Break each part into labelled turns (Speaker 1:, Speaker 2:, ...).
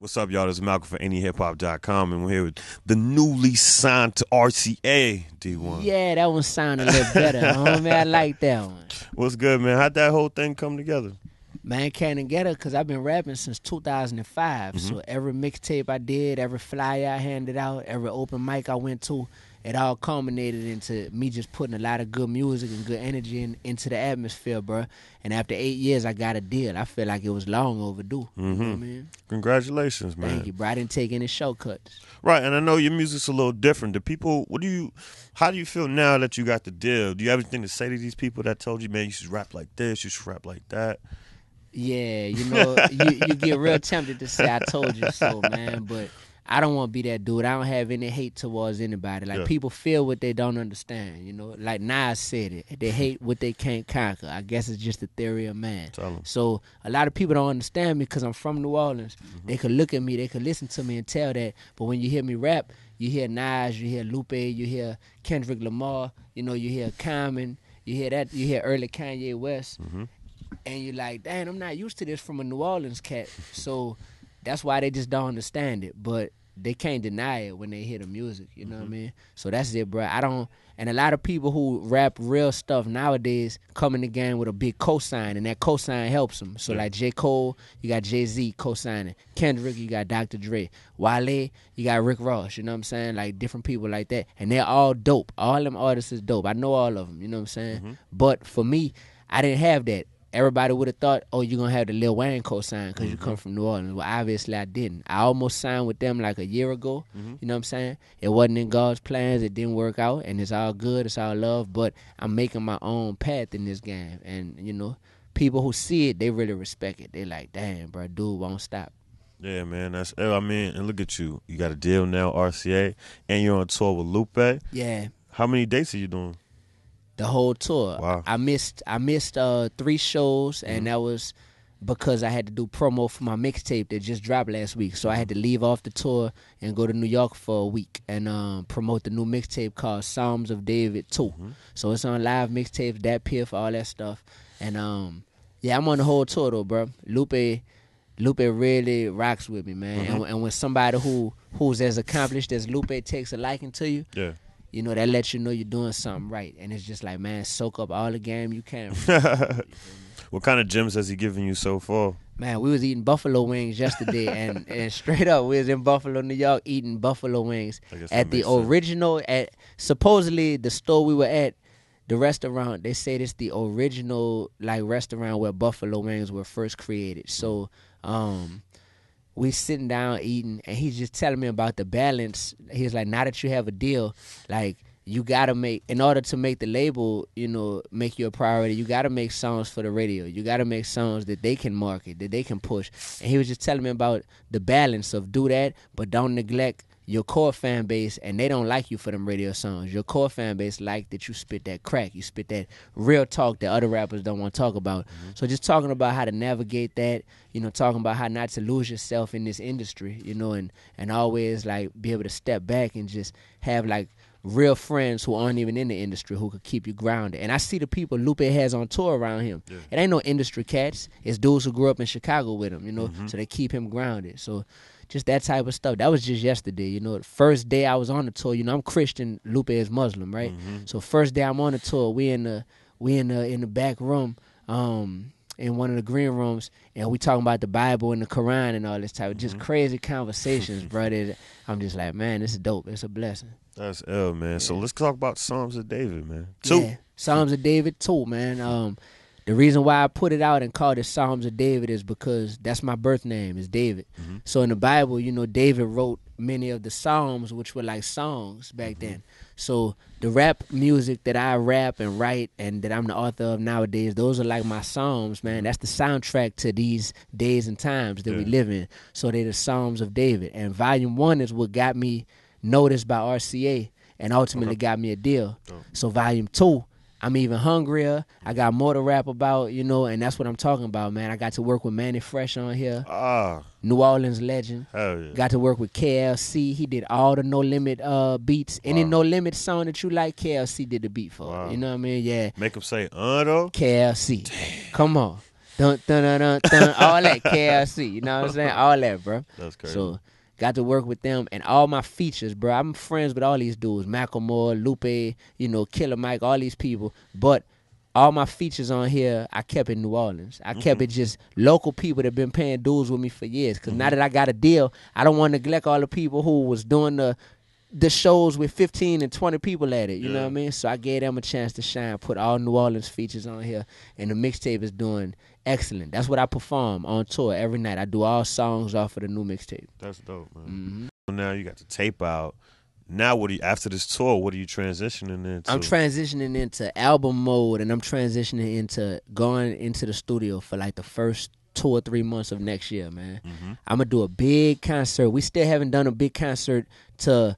Speaker 1: What's up, y'all? This is Malcolm from NEHip-Hop.com, and we're here with the newly signed to RCA, Dee-One.
Speaker 2: Yeah, that one sounded a little better, homie. I like that one.
Speaker 1: What's good, man? How'd that whole thing come together?
Speaker 2: Man, it came together because I've been rapping since 2005. So every mixtape I did, every flyer I handed out, every open mic I went to, it all culminated into me just putting a lot of good music and good energy into the atmosphere, bro. And after 8 years, I got a deal. I feel like it was long overdue. You know what I mean?
Speaker 1: Congratulations, man.
Speaker 2: Thank you, bro. I didn't take any shortcuts.
Speaker 1: Right, and I know your music's a little different. How do you feel now that you got the deal? Do you have anything to say to these people that told you, man, you should rap like this, you should rap like that?
Speaker 2: Yeah, you know, you get real tempted to say I told you so, man, but I don't want to be that dude. I don't have any hate towards anybody. Like, people feel what they don't understand, you know? Like Nas said it. They hate what they can't conquer. I guess it's just the theory of man. So a lot of people don't understand me because I'm from New Orleans. They could look at me, they could listen to me and tell that. But when you hear me rap, you hear Nas, you hear Lupe, you hear Kendrick Lamar, you know, you hear Common, you hear early Kanye West. And you're like, damn, I'm not used to this from a New Orleans cat. So that's why they just don't understand it. But they can't deny it when they hear the music, you know what I mean? So that's it, bro. And a lot of people who rap real stuff nowadays come in the game with a big cosign, and that cosign helps them. So like J. Cole, you got Jay-Z cosigning. Kendrick, you got Dr. Dre. Wale, you got Rick Ross, you know what I'm saying? Like different people like that. And they're all dope. All them artists is dope. I know all of them, you know what I'm saying? But for me, I didn't have that. Everybody would have thought, oh, you're going to have the Lil Wayne co-sign because you come from New Orleans. Well, obviously I didn't. I almost signed with them like a year ago. You know what I'm saying? It wasn't in God's plans. It didn't work out, and it's all good. It's all love. But I'm making my own path in this game. And, you know, people who see it, they really respect it. They like, damn, bro, dude won't stop.
Speaker 1: Yeah, man. And look at you. You got a deal now, RCA, and you're on tour with Lupe.
Speaker 2: Yeah.
Speaker 1: How many dates are you doing?
Speaker 2: The whole tour.
Speaker 1: Wow.
Speaker 2: I missed 3 shows, and that was because I had to do promo for my mixtape that just dropped last week. So I had to leave off the tour and go to New York for a week and promote the new mixtape called Pslams of David 2. So it's on live mixtapes, Dat Piff, all that stuff. And yeah, I'm on the whole tour though, bro. Lupe really rocks with me, man. And when somebody who's as accomplished as Lupe takes a liking to you, you know, that lets you know you're doing something right. And it's just like, man, soak up all the game you can.
Speaker 1: What kind of gems has he given you so far?
Speaker 2: Man, we was eating buffalo wings yesterday, and straight up, we was in Buffalo, New York, eating buffalo wings at the original, supposedly the store we were at, the restaurant, they say it's the original, like, restaurant where buffalo wings were first created. So, we sitting down eating, and he's just telling me about the balance. He's like, now that you have a deal, like, you gotta make, in order to make the label, you know, make you a priority, you gotta make songs for the radio. You gotta make songs that they can market, that they can push. And he was just telling me about the balance of do that, but don't neglect your core fan base, and they don't like you for them radio songs. Your core fan base like that you spit that crack, you spit that real talk that other rappers don't want to talk about. So just talking about how to navigate that, you know, talking about how not to lose yourself in this industry, you know, and always like be able to step back and just have like real friends who aren't even in the industry who could keep you grounded. And I see the people Lupe has on tour around him. It ain't no industry cats. It's dudes who grew up in Chicago with him, you know, so they keep him grounded. So just that type of stuff. That was just yesterday, you know. The first day I was on the tour, you know, I'm Christian, Lupe is Muslim, right? So first day I'm on the tour, we in the back room, in one of the green rooms, and we talking about the Bible and the Quran and all this type of just crazy conversations, brother. I'm just like, man, this is dope. It's a blessing.
Speaker 1: That's ill, man. So let's talk about Psalms of David, man.
Speaker 2: Yeah, Psalms of David 2, man. The reason why I put it out and called it Psalms of David is because that's my birth name, is David. So in the Bible, you know, David wrote many of the Psalms, which were like songs back then. So the rap music that I rap and write and that I'm the author of nowadays, those are like my Psalms, man. That's the soundtrack to these days and times that we live in. So they're the Psalms of David. And Volume 1 is what got me noticed by RCA and ultimately got me a deal. So Volume 2, I'm even hungrier. I got more to rap about, you know, and that's what I'm talking about, man. I got to work with Manny Fresh on here. New Orleans legend.
Speaker 1: Hell yeah.
Speaker 2: Got to work with KLC. He did all the No Limit beats. Any No Limit song that you like, KLC did the beat for. You know what I mean? Yeah.
Speaker 1: Make him say, though?
Speaker 2: KLC. Damn. Come on. Dun, dun, dun, dun, dun, all that KLC, you know what I'm saying? All that, bro.
Speaker 1: That's crazy.
Speaker 2: So got to work with them and all my features, bro. I'm friends with all these dudes, Macklemore, Lupe, you know, Killer Mike, all these people. But all my features on here, I kept in New Orleans. I kept it just local people that been paying dues with me for years. Because now that I got a deal, I don't want to neglect all the people who was doing the shows with 15 and 20 people at it. You know what I mean? So I gave them a chance to shine, put all New Orleans features on here. And the mixtape is doing excellent. That's what I perform on tour every night. I do all songs off of the new mixtape.
Speaker 1: That's dope, man. So now you got the tape out. Now, after this tour, what are you transitioning into?
Speaker 2: I'm transitioning into album mode, and I'm transitioning into going into the studio for like the first 2 or 3 months of next year, man. I'm going to do a big concert. We still haven't done a big concert to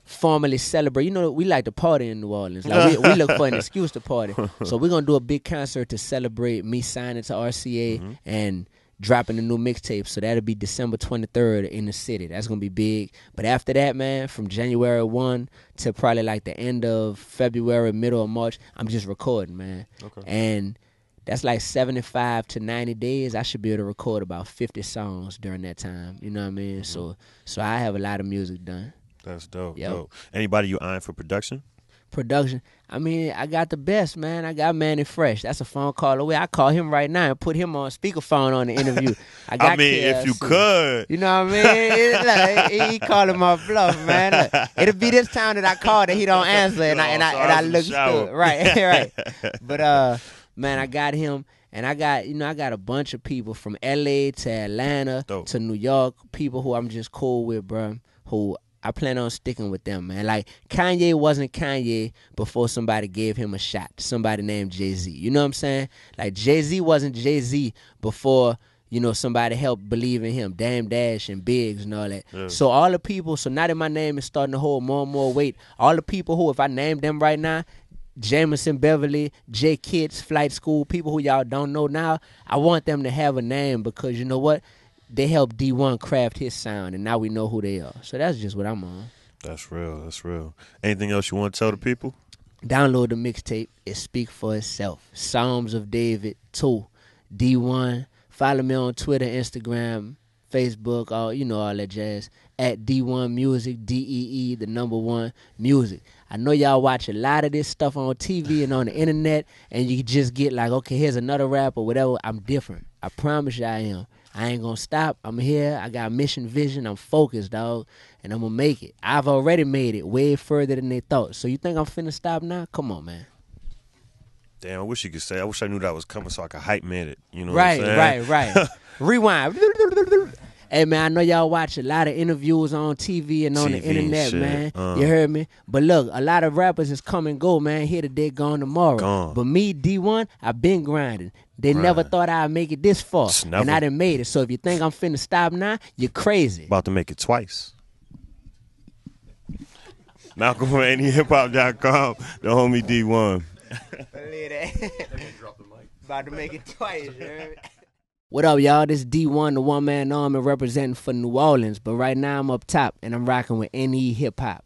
Speaker 2: formally celebrate. You know, we like to party in New Orleans. Like we look for an excuse to party. So we're going to do a big concert to celebrate me signing to RCA and dropping a new mixtape. So that'll be December 23rd in the city. That's going to be big. But after that, man, from January 1 to probably like the end of February, middle of March, I'm just recording, man. Okay. And that's like 75 to 90 days. I should be able to record about 50 songs during that time. You know what I mean? So I have a lot of music done.
Speaker 1: That's dope. Dope. Anybody you eyeing for production?
Speaker 2: Production. I mean, I got the best, man. I got Manny Fresh. That's a phone call away. I call him right now and put him on speakerphone on the interview. I
Speaker 1: mean,
Speaker 2: KLC.
Speaker 1: if you could.
Speaker 2: You know what I mean? He calling my bluff, man. Look, it'll be this time that I call that he don't answer and I look stupid. Right, right. But man, I got him. And I got a bunch of people from LA to Atlanta to New York, people who I'm just cool with, bro, who I plan on sticking with them, man. Like, Kanye wasn't Kanye before somebody gave him a shot. Somebody named Jay-Z. You know what I'm saying? Like, Jay-Z wasn't Jay-Z before, you know, somebody helped believe in him. Dame Dash and Biggs and all that. Yeah. So all the people, so now that my name is starting to hold more and more weight, all the people who, if I name them right now, Jameson Beverly, J Kids, Flight School, people who y'all don't know now, I want them to have a name because you know what? They helped Dee-One craft his sound, and now we know who they are. So that's just what I'm on.
Speaker 1: That's real. That's real. Anything else you want to tell the people?
Speaker 2: Download the mixtape. It speak for itself. Pslams of David 2. Dee-One. Follow me on Twitter, Instagram, Facebook, all that jazz. At Dee-One Music, DEE, the number 1 music. I know y'all watch a lot of this stuff on TV and on the internet, and you just get like, okay, here's another rap or whatever. I'm different. I promise you I am. I ain't gonna stop. I'm here. I got mission, vision. I'm focused, dog, and I'm gonna make it. I've already made it way further than they thought. So you think I'm finna stop now? Come on, man.
Speaker 1: Damn, I wish you could say. I wish I knew that was coming so I could hype man it. You know
Speaker 2: right,
Speaker 1: what I'm saying?
Speaker 2: Right. Rewind. Hey, man, I know y'all watch a lot of interviews on TV and on the internet, man. You heard me? But look, a lot of rappers is come and go, man. Here today, gone tomorrow.
Speaker 1: Gone.
Speaker 2: But me, Dee-One, I've been grinding. They never thought I'd make it this far. And I done made it. So if you think I'm finna stop now, you're crazy.
Speaker 1: About to make it twice. Malcolm from NEHip-Hop.com, the homie Dee-One.
Speaker 2: Believe that. About to make it twice, you heard me? What up, y'all? This Dee-One, the one-man army representing for New Orleans. But right now I'm up top, and I'm rocking with NEHip-Hop.